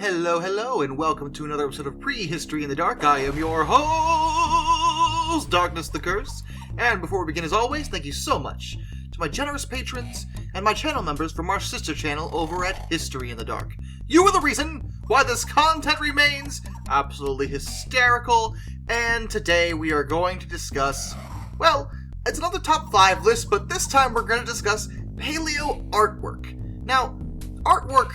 Hello, and welcome to another episode of Prehistory in the Dark. I am your host, Darkness the Curse. And before we begin, as always, thank you so much to my generous patrons and my channel members from our sister channel over at History in the Dark. You are the reason why this content remains absolutely hysterical, and today we are going to discuss, well, it's another top 5 list, but this time we're going to discuss paleo artwork. Now, artwork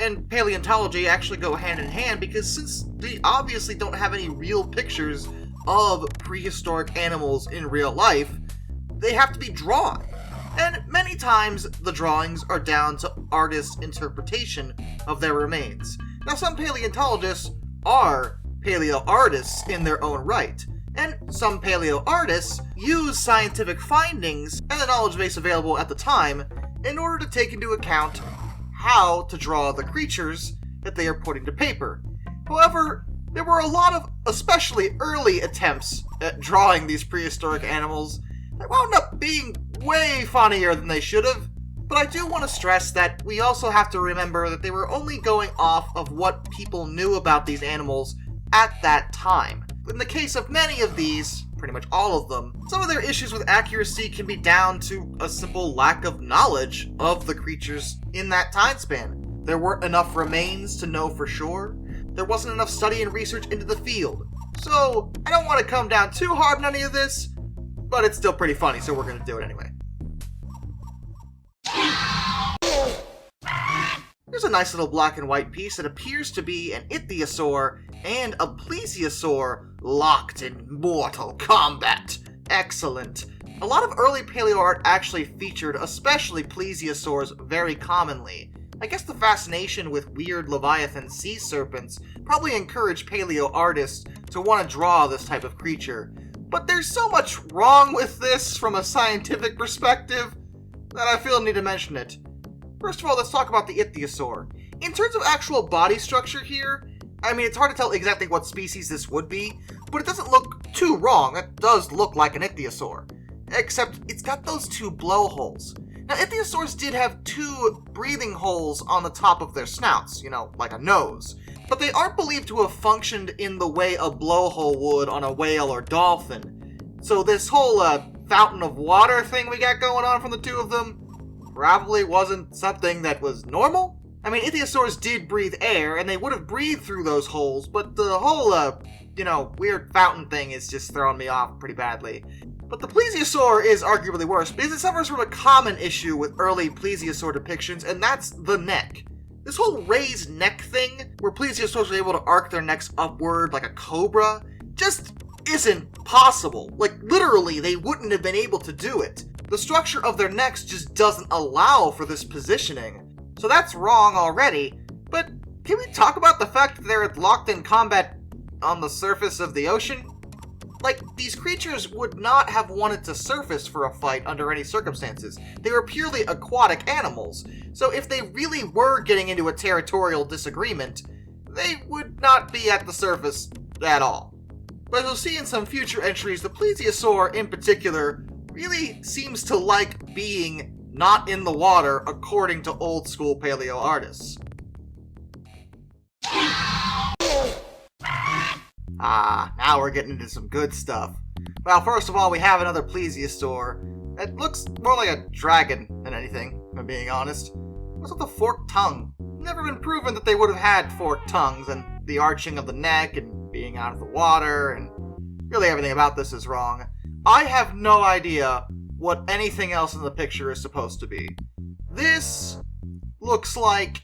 and paleontology actually go hand in hand because since they obviously don't have any real pictures of prehistoric animals in real life, they have to be drawn. And many times the drawings are down to artists' interpretation of their remains. Now, some paleontologists are paleo artists in their own right, and some paleo artists use scientific findings and the knowledge base available at the time in order to take into account how to draw the creatures that they are putting to paper. However, there were a lot of especially early attempts at drawing these prehistoric animals that wound up being way funnier than they should have, but I do want to stress that we also have to remember that they were only going off of what people knew about these animals at that time. In the case of many of these, pretty much all of them, some of their issues with accuracy can be down to a simple lack of knowledge of the creatures in that time span. There weren't enough remains to know for sure. There wasn't enough study and research into the field. So, I don't want to come down too hard on any of this, but it's still pretty funny, so we're going to do it anyway. There's a nice little black and white piece that appears to be an ichthyosaur and a plesiosaur locked in mortal combat. Excellent. A lot of early paleo art actually featured especially plesiosaurs very commonly. I guess the fascination with weird leviathan sea serpents probably encouraged paleo artists to want to draw this type of creature. But there's so much wrong with this from a scientific perspective that I feel I need to mention it. First of all, let's talk about the ichthyosaur. In terms of actual body structure here, I mean, it's hard to tell exactly what species this would be, but it doesn't look too wrong. It does look like an ichthyosaur. Except it's got those 2 blowholes. Now, ichthyosaurs did have 2 breathing holes on the top of their snouts, like a nose. But they aren't believed to have functioned in the way a blowhole would on a whale or dolphin. So this whole fountain of water thing we got going on from the 2 of them probably wasn't something that was normal. I mean, ichthyosaurs did breathe air, and they would have breathed through those holes, but the whole, weird fountain thing is just throwing me off pretty badly. But the plesiosaur is arguably worse, because it suffers from a common issue with early plesiosaur depictions, and that's the neck. This whole raised neck thing, where plesiosaurs are able to arc their necks upward like a cobra, just isn't possible. Like, literally, they wouldn't have been able to do it. The structure of their necks just doesn't allow for this positioning. So that's wrong already, but can we talk about the fact that they're locked in combat on the surface of the ocean? Like, these creatures would not have wanted to surface for a fight under any circumstances. They were purely aquatic animals, so if they really were getting into a territorial disagreement, they would not be at the surface at all. But as we'll see in some future entries, the plesiosaur in particular really seems to like being not in the water, according to old school paleo artists. Now we're getting into some good stuff. Well, first of all, we have another plesiosaur. It looks more like a dragon than anything, if I'm being honest. What's with the forked tongue? Never been proven that they would have had forked tongues, and the arching of the neck, and being out of the water, and really everything about this is wrong. I have no idea what anything else in the picture is supposed to be. This looks like,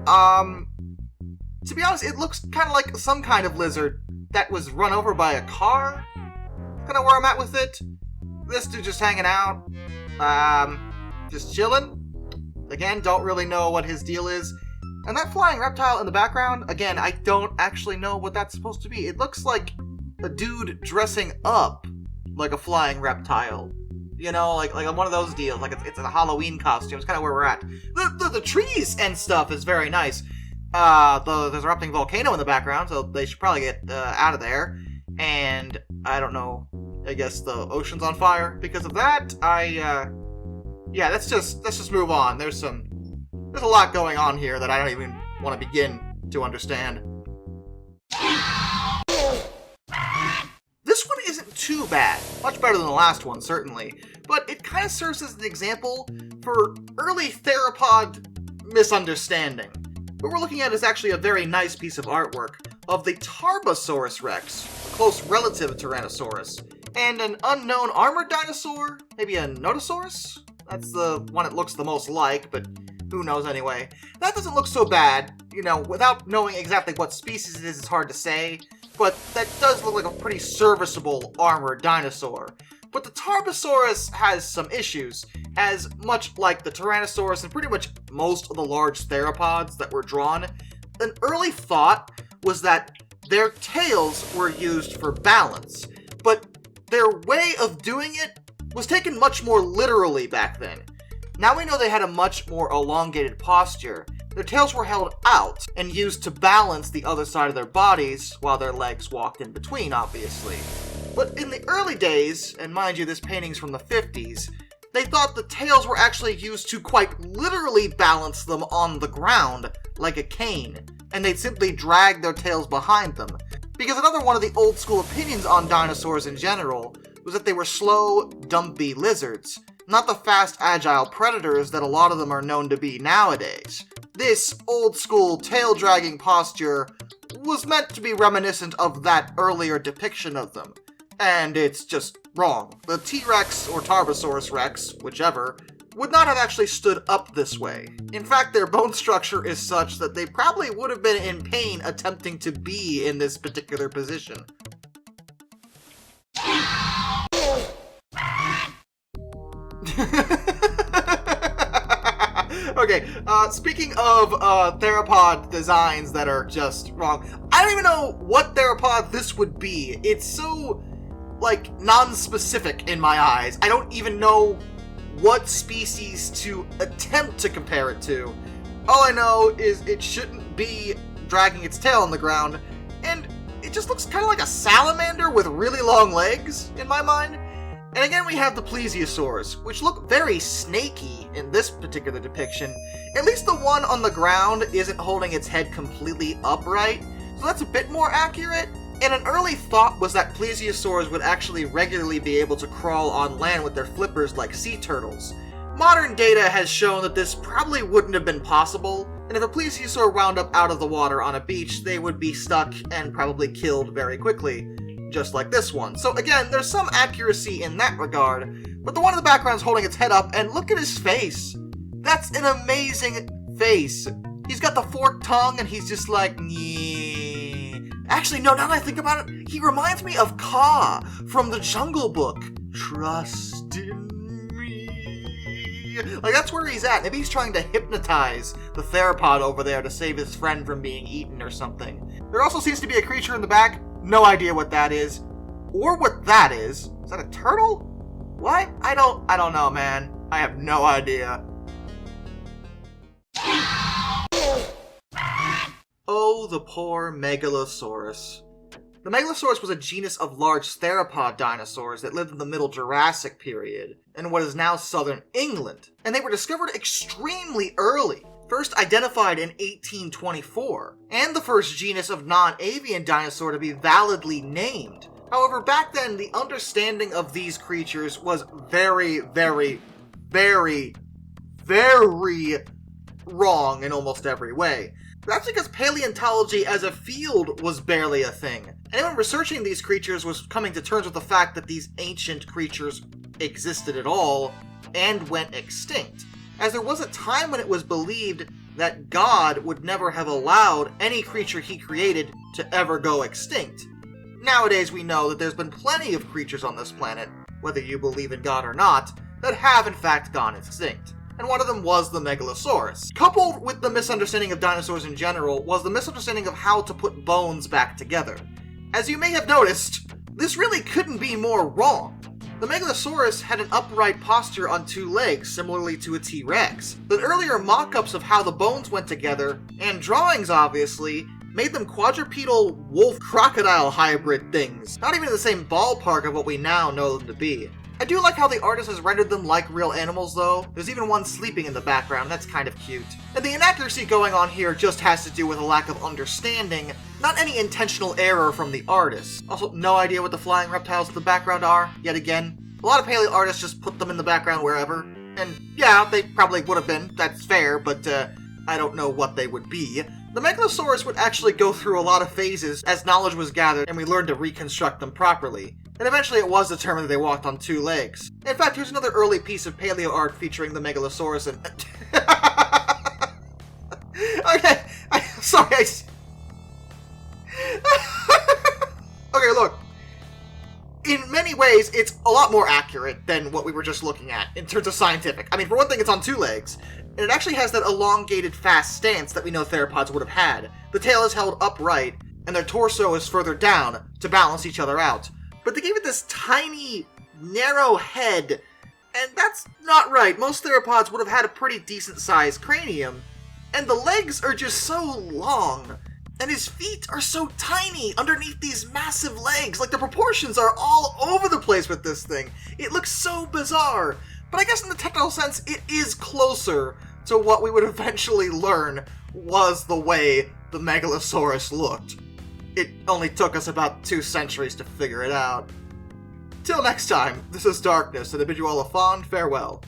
to be honest, it looks kind of like some kind of lizard that was run over by a car. Kind of where I'm at with it. This dude just hanging out, just chilling. Again, don't really know what his deal is. And that flying reptile in the background, again, I don't actually know what that's supposed to be. It looks like a dude dressing up like a flying reptile. Like one of those deals, like it's a Halloween costume. It's kind of where we're at. The trees and stuff is very nice. There's a erupting volcano in the background, so they should probably get out of there. And I don't know, I guess the ocean's on fire because of that. Let's just move on. There's a lot going on here that I don't even want to begin to understand. This one isn't too bad, much better than the last one, certainly, but it kind of serves as an example for early theropod misunderstanding. What we're looking at is actually a very nice piece of artwork of the Tarbosaurus rex, a close relative of Tyrannosaurus, and an unknown armored dinosaur, maybe a Notosaurus? That's the one it looks the most like, but who knows anyway. That doesn't look so bad, without knowing exactly what species it is, it's hard to say, but that does look like a pretty serviceable armored dinosaur. But the Tarbosaurus has some issues, as much like the Tyrannosaurus and pretty much most of the large theropods that were drawn. An early thought was that their tails were used for balance, but their way of doing it was taken much more literally back then. Now we know they had a much more elongated posture. Their tails were held out and used to balance the other side of their bodies while their legs walked in between, obviously. But in the early days, and mind you, this painting's from the 50s, they thought the tails were actually used to quite literally balance them on the ground, like a cane, and they'd simply drag their tails behind them. Because another one of the old school opinions on dinosaurs in general was that they were slow, dumpy lizards, not the fast, agile predators that a lot of them are known to be nowadays. This old school tail-dragging posture was meant to be reminiscent of that earlier depiction of them. And it's just wrong. The T-Rex or Tarbosaurus Rex, whichever, would not have actually stood up this way. In fact, their bone structure is such that they probably would have been in pain attempting to be in this particular position. Okay, speaking of theropod designs that are just wrong, I don't even know what theropod this would be. It's so, non-specific in my eyes. I don't even know what species to attempt to compare it to. All I know is it shouldn't be dragging its tail on the ground, and it just looks kind of like a salamander with really long legs, in my mind. And again, we have the Plesiosaurs, which look very snaky in this particular depiction. At least the one on the ground isn't holding its head completely upright, so that's a bit more accurate. And an early thought was that Plesiosaurs would actually regularly be able to crawl on land with their flippers like sea turtles. Modern data has shown that this probably wouldn't have been possible, and if a Plesiosaur wound up out of the water on a beach, they would be stuck and probably killed very quickly. Just like this one. So again, there's some accuracy in that regard, but the one in the background is holding its head up, and look at his face. That's an amazing face. He's got the forked tongue, and he's just like, nyeh. Actually, no, now that I think about it, he reminds me of Kaa from the Jungle Book. Trust in me. That's where he's at. Maybe he's trying to hypnotize the theropod over there to save his friend from being eaten or something. There also seems to be a creature in the back. No idea what that is. Or what that is. Is that a turtle? What? I don't know, man. I have no idea. Oh, the poor Megalosaurus. The Megalosaurus was a genus of large theropod dinosaurs that lived in the Middle Jurassic period in what is now southern England, and they were discovered extremely early. First identified in 1824, and the first genus of non-avian dinosaur to be validly named. However, back then, the understanding of these creatures was very, very, very, very wrong in almost every way. That's because paleontology as a field was barely a thing. Anyone researching these creatures was coming to terms with the fact that these ancient creatures existed at all and went extinct, as there was a time when it was believed that God would never have allowed any creature he created to ever go extinct. Nowadays we know that there's been plenty of creatures on this planet, whether you believe in God or not, that have in fact gone extinct. And one of them was the Megalosaurus. Coupled with the misunderstanding of dinosaurs in general was the misunderstanding of how to put bones back together. As you may have noticed, this really couldn't be more wrong. The Megalosaurus had an upright posture on two legs, similarly to a T-Rex. But earlier mock-ups of how the bones went together, and drawings obviously, made them quadrupedal wolf-crocodile hybrid things, not even in the same ballpark of what we now know them to be. I do like how the artist has rendered them like real animals, though. There's even one sleeping in the background, that's kind of cute. And the inaccuracy going on here just has to do with a lack of understanding, not any intentional error from the artist. Also, no idea what the flying reptiles in the background are, yet again. A lot of paleo artists just put them in the background wherever. And yeah, they probably would have been, that's fair, but I don't know what they would be. The Megalosaurus would actually go through a lot of phases as knowledge was gathered and we learned to reconstruct them properly. And eventually it was determined that they walked on 2 legs. In fact, here's another early piece of paleo art featuring the Megalosaurus and... Okay, sorry, Okay, look. In many ways, it's a lot more accurate than what we were just looking at, in terms of scientific. I mean, for one thing, it's on 2 legs, and it actually has that elongated, fast stance that we know theropods would have had. The tail is held upright, and their torso is further down to balance each other out. But they gave it this tiny, narrow head, and that's not right. Most theropods would have had a pretty decent-sized cranium, and the legs are just so long. And his feet are so tiny underneath these massive legs. Like, the proportions are all over the place with this thing. It looks so bizarre. But I guess in the technical sense, it is closer to what we would eventually learn was the way the Megalosaurus looked. It only took us about 2 centuries to figure it out. Till next time, this is Darkness, and I bid you all a fond farewell.